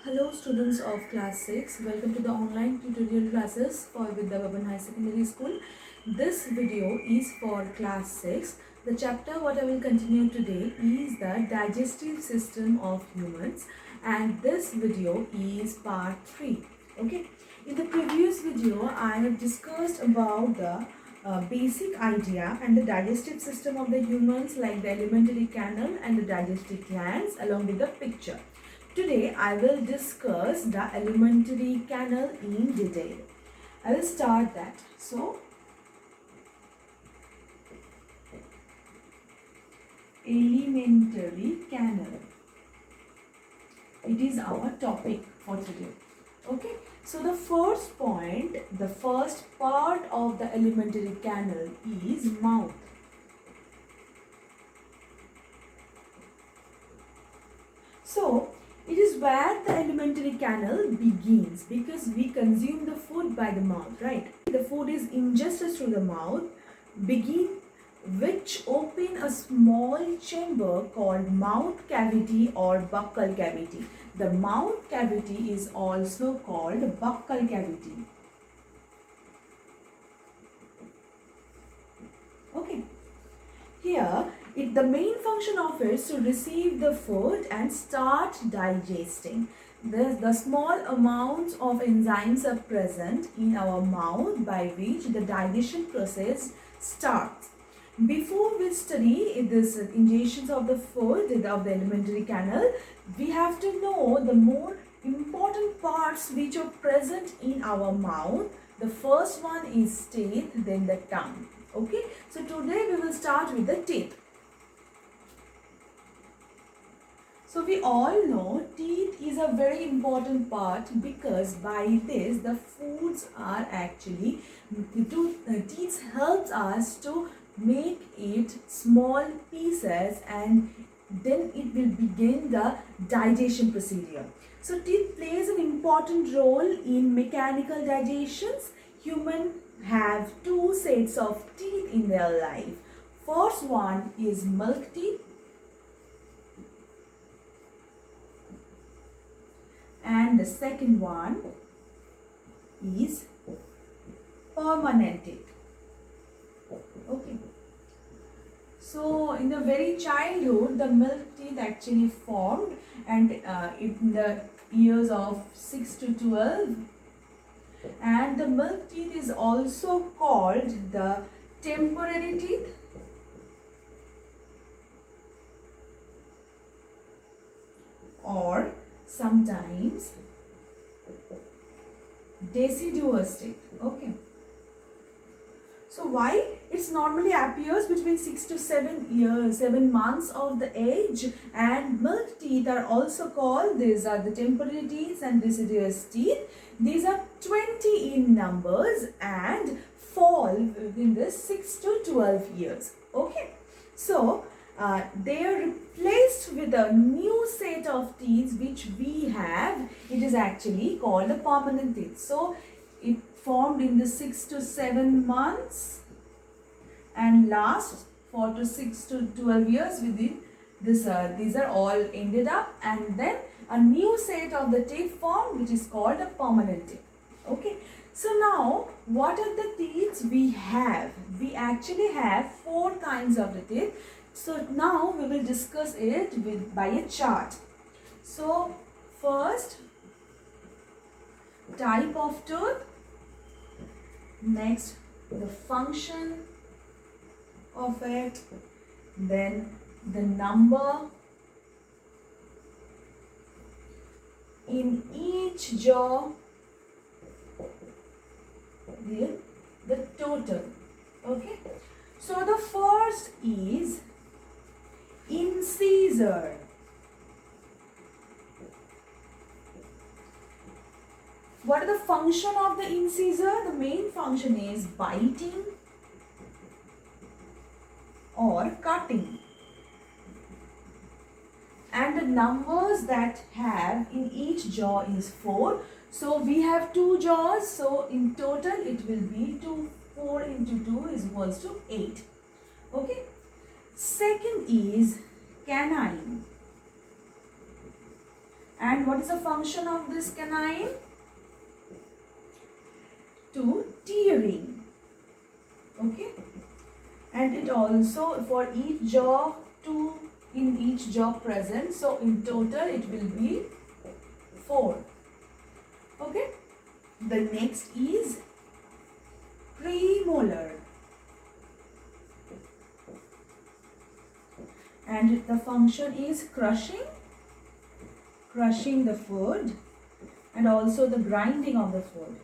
Hello students of class 6, welcome to the online tutorial classes for Vidya Bhavan High Secondary School. This video is for class 6. The chapter what I will continue today is the digestive system of humans, and this video is part 3. Okay, in the previous video I have discussed about the basic idea and the digestive system of the humans, like the alimentary canal and the digestive glands, along with the picture. Today I will discuss the alimentary canal in detail. I will start that. So, alimentary canal. It is our topic for today. Okay. So the first point, the first part of the alimentary canal is mouth. So, it is where the alimentary canal begins because we consume the food by the mouth, right? The food is ingested through the mouth, which open a small chamber called mouth cavity or buccal cavity. The mouth cavity is also called buccal cavity. Okay. Here, the main function of it is to receive the food and start digesting. The small amounts of enzymes are present in our mouth by which the digestion process starts. Before we study this ingestions of the food of the alimentary canal, we have to know the more important parts which are present in our mouth. The first one is teeth, then the tongue. Okay, so today we will start with the teeth. So we all know teeth is a very important part because by this the foods are actually, teeth helps us to make it small pieces and then it will begin the digestion procedure. So teeth plays an important role in mechanical digestions. Humans have two sets of teeth in their life. First one is milk teeth and the second one is permanent teeth. Okay. So in the very childhood, the milk teeth actually formed, and in the years of 6 to 12, and the milk teeth is also called the temporary teeth or sometimes deciduous teeth. Okay. So why? It normally appears between 6 to 7 months of the age, and milk teeth are also called, these are the temporary teeth and deciduous teeth. These are 20 in numbers and fall within the 6 to 12 years. Okay. So they are replaced with a new set of teeth which we have. It is actually called a permanent teeth. So it formed in the 6 to 7 months and last 4 to 6 to 12 years within this. These are all ended up, and then a new set of the teeth formed which is called a permanent teeth. Okay. So now what are the teeth we have? We actually have 4 kinds of the teeth. So now we will discuss it by a chart. So first, type of tooth. Next, the function of it, then the number in each jaw, the total. Okay. So the first is incisor. What is the function of the incisor? The main function is biting or cutting. And the numbers that have in each jaw is 4. So we have 2 jaws. So in total it will be 4 into 2 is equals to 8. Okay. Second is canine. And what is the function of this canine? To tearing. Okay. And it also, for each jaw, two in each jaw present. So in total it will be 4. Okay. The next is premolar. And the function is crushing the food and also the grinding of the food.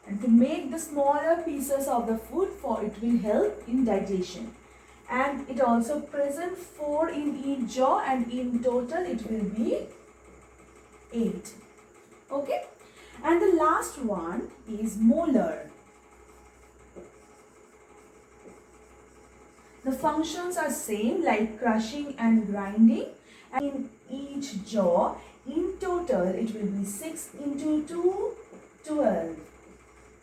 And to make the smaller pieces of the food, for it will help in digestion. And it also present 4 in each jaw, and in total it will be 8. Okay. And the last one is molar. The functions are same, like crushing and grinding. And in each jaw, in total it will be 6 into 2, 12.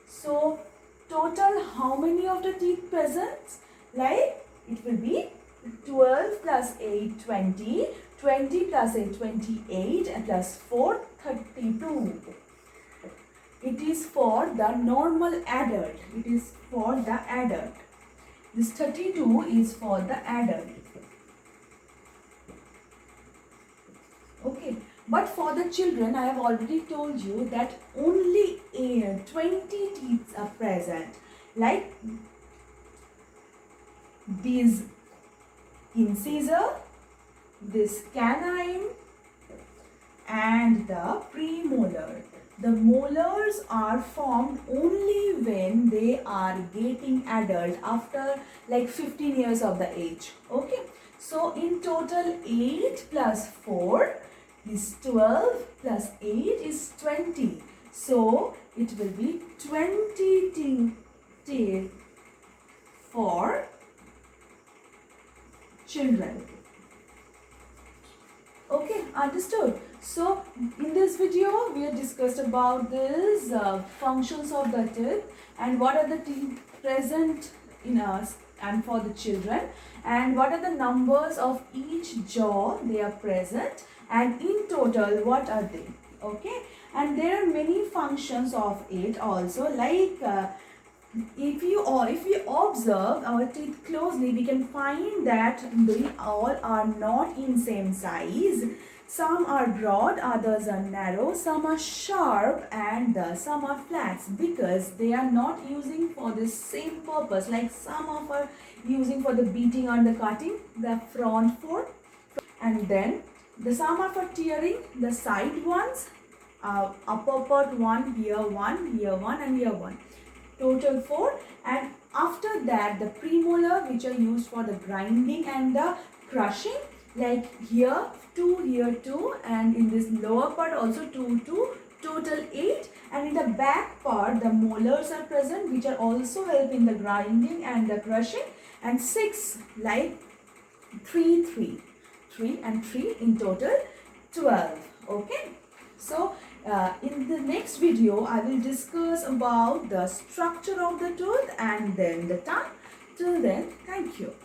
So total how many of the teeth present? Like it will be 12 plus 8, 20. 20 plus 8, 28, and plus 4, 32. It is for the normal adult. It is for the adult. This 32 is for the adult. Okay. But for the children, I have already told you that only 20 teeth are present. Like these incisor, this canine, and the premolar. The molars are formed only when they are getting adult after like 15 years of the age. Okay. So in total 8 plus 4 is 12 plus 8 is 20. So it will be 20 teeth for children. Okay, understood. So in this video we have discussed about this functions of the teeth and what are the teeth present in us and for the children, and what are the numbers of each jaw they are present, and in total what are they. Okay, and there are many functions of it also, like if we observe our teeth closely, we can find that they all are not in same size. Some are broad, others are narrow, some are sharp, and some are flats, because they are not using for the same purpose. Like some of are using for the beating and the cutting, the front four, and then the some are for tearing, the side ones, upper part one, here one, here one, and here one. Total 4, and after that the premolar, which are used for the grinding and the crushing, like here 2, here 2, and in this lower part also 2, 2, total 8, and in the back part the molars are present, which are also help in the grinding and the crushing, and 6, like 3, 3, 3 and 3, in total 12. Okay, so in the next video, I will discuss about the structure of the tooth and then the tongue. Till then, thank you.